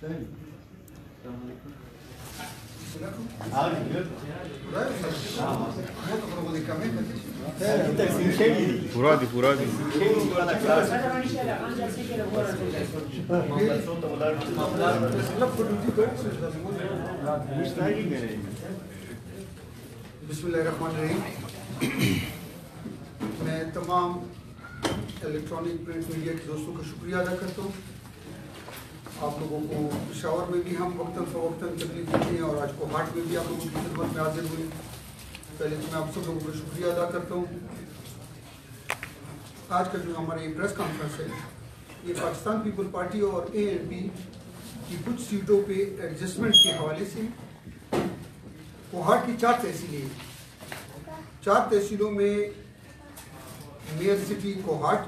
Pura di. बिस्मिल्लाहिर्रहमानिर्रहीम। मैं तमाम इलेक्ट्रॉनिक प्रिंट मीडिया के दोस्तों का शुक्रिया अदा करता हूँ। आप लोगों को पेशावर में भी हम वक्तन फ़वक्तन तकलीफ देते हैं और आज कोहाट में भी आप लोगों की खिदमत में हाजिर हुए। पहले तो मैं आप सब लोगों का शुक्रिया अदा करता हूँ। आज का जो हमारा ये प्रेस कॉन्फ्रेंस है, ये पाकिस्तान पीपल पार्टी और ANP की कुछ सीटों पे एडजस्टमेंट के हवाले से। कोहाट की 4 तहसीलें, 4 तहसीलों में मेयर सिटी कोहाट,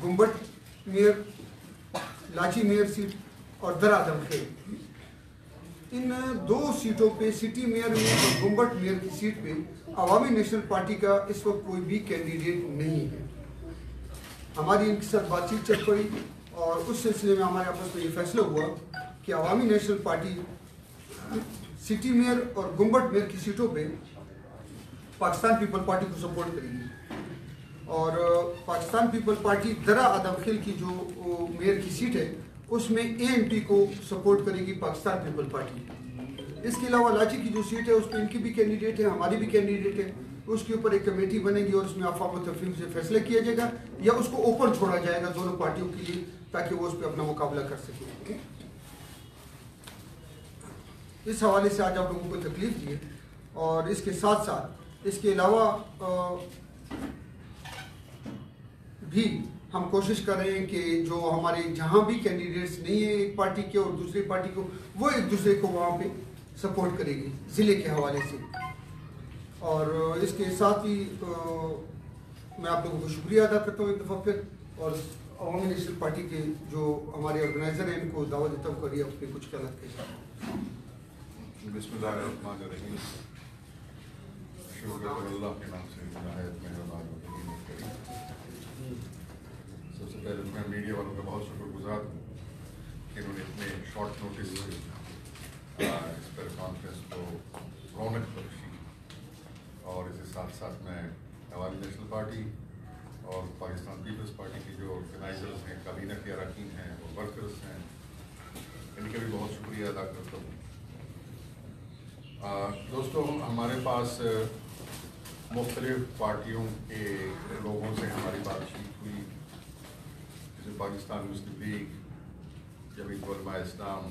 गुम्बट मेयर, लाची मेयर सीट और दर आदम खेल, इन 2 सीटों पे सिटी मेयर में और गुम्बट मेयर की सीट पे अवामी नेशनल पार्टी का इस वक्त कोई भी कैंडिडेट नहीं है। हमारी इनके साथ बातचीत चल पड़ी और उस सिलसिले में हमारे आपस में ये फैसला हुआ कि अवामी नेशनल पार्टी सिटी मेयर और गुम्बट मेयर की सीटों पे पाकिस्तान पीपल पार्टी को सपोर्ट करेगी और पाकिस्तान पीपल पार्टी दरा आदम खेल की जो मेयर की सीट है उसमें ANP को सपोर्ट करेगी पाकिस्तान पीपल पार्टी। इसके अलावा लाची की जो सीट है उस पर इनकी भी कैंडिडेट है, हमारी भी कैंडिडेट है। उसके ऊपर एक कमेटी बनेगी और उसमें अफ़वाह तफहीम से फैसला किया जाएगा या उसको ओपन छोड़ा जाएगा दोनों पार्टियों के लिए, ताकि वो उस पर अपना मुकाबला कर सके। इस हवाले से आज आप लोगों को तकलीफ दी है और इसके साथ साथ इसके अलावा भी हम कोशिश कर रहे हैं कि जो हमारे जहाँ भी कैंडिडेट्स नहीं है एक पार्टी के और दूसरी पार्टी को, वो एक दूसरे को वहाँ पे सपोर्ट करेगी ज़िले के हवाले से। और इसके साथ ही मैं आप लोगों को शुक्रिया अदा करता हूँ एक दफ़ा फिर, और अवामी नेशनल पार्टी के जो हमारे ऑर्गेनाइज़र हैं इनको दावत देता हूँ करिए अपने कुछ गलत के साथ। बिस्मिल्लाहिर्रहमानिर्रहीम। शुक्र अल्लाह के नाम से निहायत मेहरबान और करीम। सबसे पहले मैं मीडिया वालों का बहुत शुक्रगुजार हूँ कि इन्होंने इतने शॉर्ट नोटिस से इस प्रेस कॉन्फ्रेंस को रौनक बख्शी। और इसके साथ साथ मैं अवामी नेशनल पार्टी और पाकिस्तान पीपल्स पार्टी के जो ऑर्गेनाइजर्स हैं, काबीना के अरकान हैं और वर्कर्स हैं, इनके भी बहुत शुक्रिया अदा करता हूँ। दोस्तों, हमारे पास मुख्तलिफ पार्टियों के लोगों से हमारी बातचीत हुई, जैसे पाकिस्तान मुस्लिम लीग, जमीयत उलमा इस्लाम,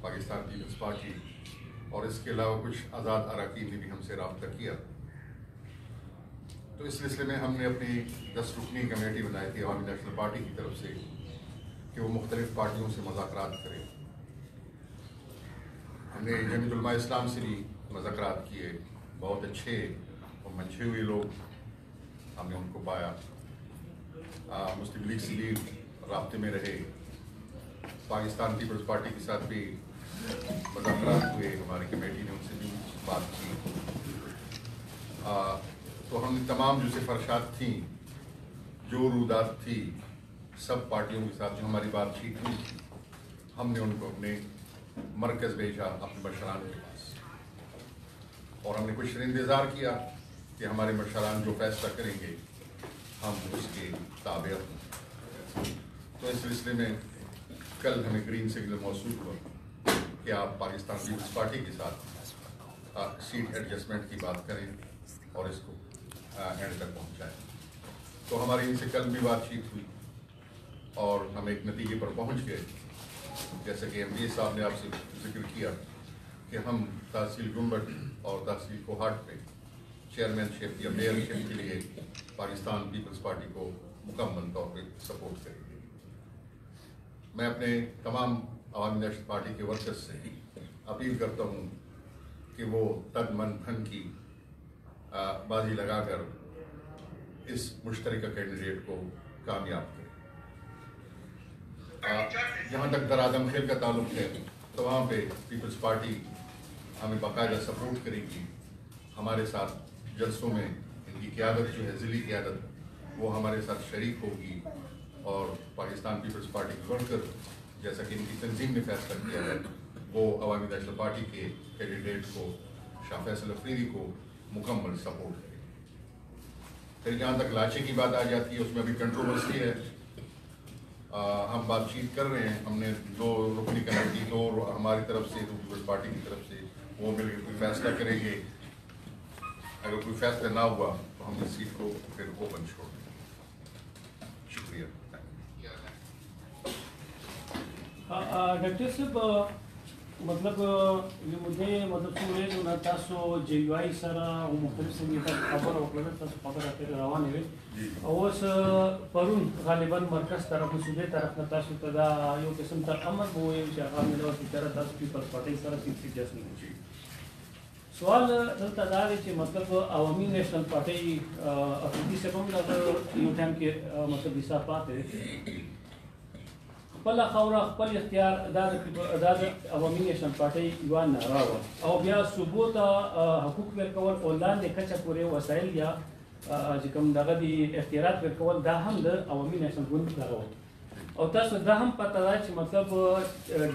पाकिस्तान पीपल्स पार्टी और इसके अलावा कुछ आज़ाद अरकान ने भी हमसे रब्ता किया। तो इस सिलसिले में हमने अपनी 10 रुकनी कमेटी बनाई थी अवामी नेशनल पार्टी की तरफ से कि वो मुख्तलिफ पार्टियों से मुज़ाकरात करें। हमने जमीयत उलमा इस्लाम से भी मुज़ाकरात किए, बहुत अच्छे और मंचे हुए लोग हमने उनको पाया। मुस्लिम लीग से भी राब्ते में रहे, पाकिस्तान पीपल्स पार्टी के साथ भी मुज़ाकरात हुए, हमारी कमेटी ने उनसे भी बात की। तो हमने तमाम जो सिफारिशात थी, जो रूदात थी, सब पार्टियों के साथ जो हमारी बातचीत हुई थी, हमने उनको अपने मरकज़ भेजा, अपने मशरान के पास, और हमने कुछ इंतज़ार किया कि हमारे मशरान जो फैसला करेंगे हम उसके ताबे हों। तो इस सिलसिले में कल हमें ग्रीन सिग्नल मौसूल हुआ कि आप पाकिस्तान पीपल्स पार्टी के साथ सीट एडजस्टमेंट की बात करें और इसको एंड तक पहुँचाएँ। तो हमारी इनसे कल भी बातचीत हुई और हम एक नतीजे पर पहुँच गए, जैसे कि MD साहब ने आपसे जिक्र किया कि हम तहसील गुम्बट और तहसील कोहाट पे चेयरमैनशिप या मेयरशिप के लिए पाकिस्तान पीपल्स पार्टी को मुकम्मल तौर पे सपोर्ट करेंगे। मैं अपने तमाम अवामी नेशनल पार्टी के वर्कर्स से अपील करता हूँ कि वो तन मन धन की बाजी लगाकर इस मुश्तरका कैंडिडेट को कामयाब करें। जहाँ तक दर आदम खेल का ताल्लुक है तो वहाँ पे पीपल्स पार्टी हमें बाकायदा सपोर्ट करेगी। हमारे साथ जलसों में इनकी क़यादत जो है, ज़िली क़यादत, वो हमारे साथ शरीक होगी और पाकिस्तान पीपल्स पार्टी के वर्कर جیسا کہ ان کی تنظیم نے فیصلہ کیا ہے وہ عوامی نیشنل پارٹی کے کینڈیڈیٹ کو شاہ فیصل افریدی کو مکمل سپورٹ کرے. پھر جہاں تک لاچے کی بات آ جاتی ہے اس میں ابھی کنٹروورسی ہے. ہم بات چیت کر رہے ہیں, ہم نے 2 رکنی کمیٹی 2 ہماری طرف سے 2 پیپلز پارٹی کی طرف سے وہ مل کے کوئی فیصلہ کریں گے. اگر کوئی فیصلہ نہ ہوا تو ہم اس سیٹ کو پھر اوپن چھوڑ دیں. شکریہ. ڈاکٹر صاحب مطلب مجھے مطلب سورے تاسو جی وائی سرا مختلف سنگیتا خبر وکړه تاسو خبر اترې روانې وي اوس پرون غالبا مرکز طرف صوبې طرف نه تاسو ته دا یو قسم ته امر به وایي چې هغه ملو چې تر تاسو پیپلز پارټي سره سیټ جسټمنټ شي. سوال دلته دا دی چې مطلب عوامي نیشنل پارټي افریدي صاحب هم دغه یو ټایم کې مطلب حساب پاتې خپل خاوره خپل اختیار دا د عوامي نیشنل پارټي یوه ناره وه او بیا صوبو ته حقوق ورکول او لاندې کچه پورې وسایل یا چې کوم دغه دي اختیارات ورکول دا هم د عوامي نیشنل ګوند دغه و او تاسو دا هم پته ده چې مطلب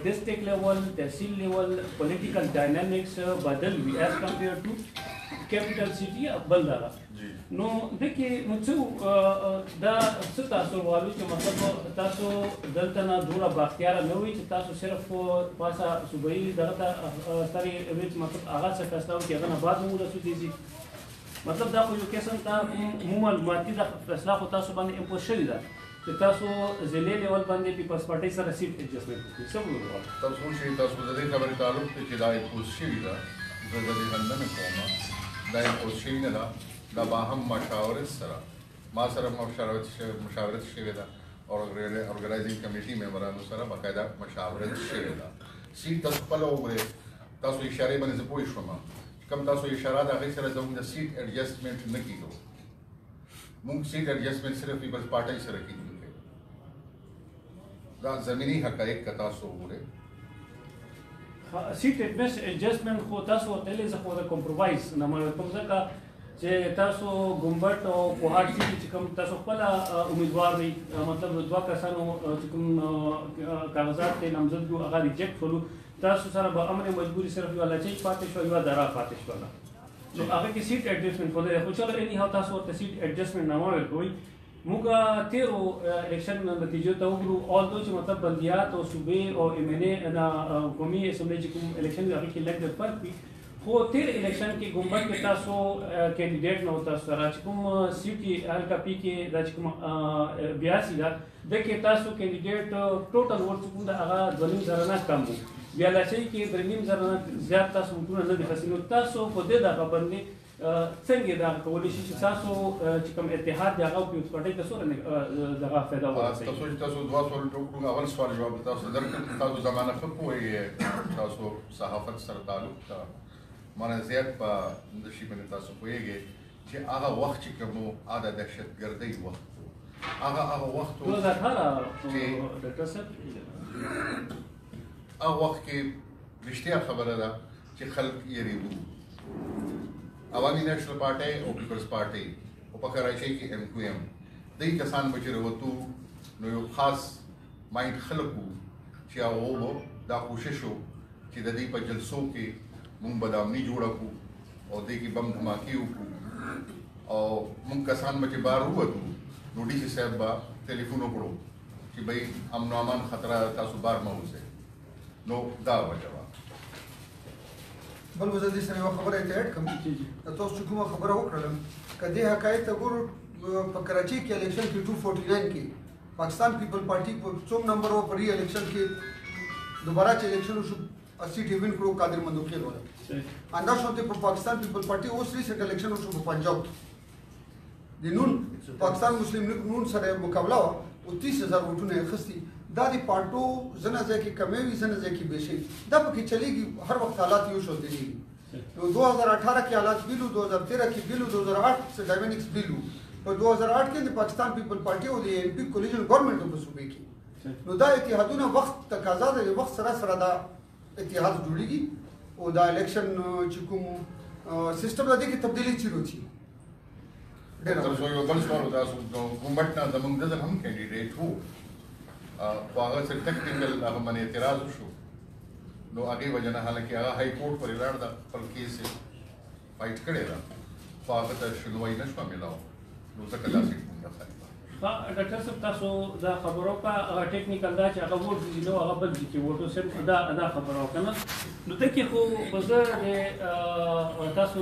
ډسټرکټ لیول تحصیل لیول پولیټیکل ډاینامیکس بدل وي ایز کمپیر ټو کیپیټل سټي بل دغه نو دکې نو څه دا څه تاسو وایو چې مطلب تاسو دلته نه دوره باختیاره نه وي چې تاسو صرف پاسه صوبایي دغه ته سترې وي چې مطلب هغه څه فیصله وکړي هغه نه بعد مو رسېږي دي مطلب دا خو یو قسم ته مو معلوماتي دا فیصله خو تاسو باندې امپوز شوې ده چې تاسو ضلعي لیول باندې پیپلز پارټي سره سیټ ایډجسټمنټ وکړي. څه وایو تاسو چې تاسو د دې خبرې تعلق ته چې دا امپوز شوې ده زه د دې غندنه کوم دا امپوز شوې نه ده دا باهم مشاورت سره ما سره مشاورت شوې ده او ارګنایزینګ کمیټي ممبرانو سره باقاعده مشاورت شوې ده. سیټ تاسو خپله وګورئ تاسو اشارې باندې زه پوه شوم کوم تاسو اشاره د هغې سره زموږ د سیټ ایډجسټمنټ نه کېږو موږ سیټ ایډجسټمنټ صرف پیپلز پارټۍ سره کېږو. دا زمینی حقایق که تاسو وګورئ سیټ ایډجسټمنټ خو تاسو ورته ویلې زه خو د کمپرومایز نه منل کوم ځکه چې تاسو ګمبټ او کوهاټ سیټ چې کوم تاسو خپله امیدوار دی مطلب 2 کسانو چې کوم کاغذات ته نامزد کړو هغه ریجیکټ کړلو تاسو سره به امر مجبوري صرف یوه لچۍ پاتې شوه یوه دره پاتې شوله نو هغه کې سیټ ایډجسټمنټ خو دی خو چلو ایني هاو تاسو ورته سیټ ایډجسټمنټ نامه ورکوئ. موږ تیرو الیکشن نتیجو ته وګورو آل دو چې مطلب بلدیات او صوبې او ایم این اے د قومي اسمبلی چې کوم الیکشن دی هغې کې لږ ډېر فرق وي خو تیر الیکشن کې ګمبټ کې تاسو کینډیډیټ نه و تاسو سره چې کوم سیټ یې هلکه پی کې دا چې کوم 82 ده د کې تاسو کینډیډیټ ټوټل ووټ چې کوم ده هغه 2.5 زره نه کم و بیا لچۍ کې 3.5 زره نه زیات تاسو ووټونه نه دي خسي نو تاسو په دې دغه باندې څنګه دا کولی شي چې تاسو چې کوم اتحاد دی هغه پیپلز پارټۍ ته څومره دغه فایده ورسوي. تاسو چې تاسو 2 سوال وکړو اول سوال جواب تاسو درکړم تاسو زمانه ښه پوهیږئ تاسو صحافت سره تعلق ته مانه زیات په د شي باندې تاسو پوهیږئ چې هغه وخت چې کوم هغه د دهشتګردۍ وخت و هغه وخت 2018 ډاکټر صاحب هغه وخت کې رښتیا خبره ده چې خلک یېرېدو عوامی نیشنل پارټۍ او پیپلز پارټۍ او په کراچۍ کې ایم کیو ایم دې کسان به چې راوتو نو یو خاص مایند خلک وو چې هغو به دا کوشش وو چې د دې په جلسو کې مونږ به د امني جوړه کړو او دې کې بم دھماکې وکړو او مونږ کسان به چې بهر ووتو نو ډي سي صاحب به ټلیفون وکړو چې بھائی امن و امان خطره تاسو بهر مه اوسئ نو دا وجه وه. بل وزه دې سره یوه خبره ته اډ کړم تاسو چې کومه خبره وکړم که دې حقایق ته ګورو په کراچۍ کې الیکشن کې 249 کې پاکستان پیپل پارټي په څوم نمبر و په ری الیکشن کې دوباره چې الیکشن وشو 80 ټي وین کړو قادر مندوخیل والا انداشونته په پاکستان پیپل پارټي اوس ریسنټ الیکشن وشو په پنجاب کې د نون پاکستان مسلم لیگ نون سره مقابله وه او 30,000 ووټونه یې اخیستي دا د پارټو ځنه ځای کې کمی وي ځنه ځای کې بیشي دا پکې چلیږي هر وخت حالات یو شان دي نو 2018 کې حالات بیلو 2013 کې بیلو 2008 سے ډایمینکس بیلو په 2008 کې د پاکستان پیپل پارټي او د ایم پی کولیژن ګورنمنت په صوبې کې نو دا اتحادونه وخت تقاضا د وخت سره سره دا اتحاد جوړیږي او دا الیکشن چې کوم سیستم د دې کې تبدیلی چیرو چی تاسو یو بل سوال تاسو ګمبټ نه زمونږ د هم کینډیډیټ وو خو هغه څه ټیکنیکل هغه باندې اعتراض وشو نو هغې وجه نه حالانکې هغه های کورټ پورې لاړ ده خپل کیس یې فایټ کړی ده خو هغه ته شنوایي نه شوه میلاو نو ځکه دا سیټ مونږ نه خالي ډاکټر صاحب تاسو دا خبرو کا هغه ټیکنیکل دا چې هغه ووټ دي نو هغه بل دي چې ووټو صرف دا خبرو کنه نو ته کې خو بزر تاسو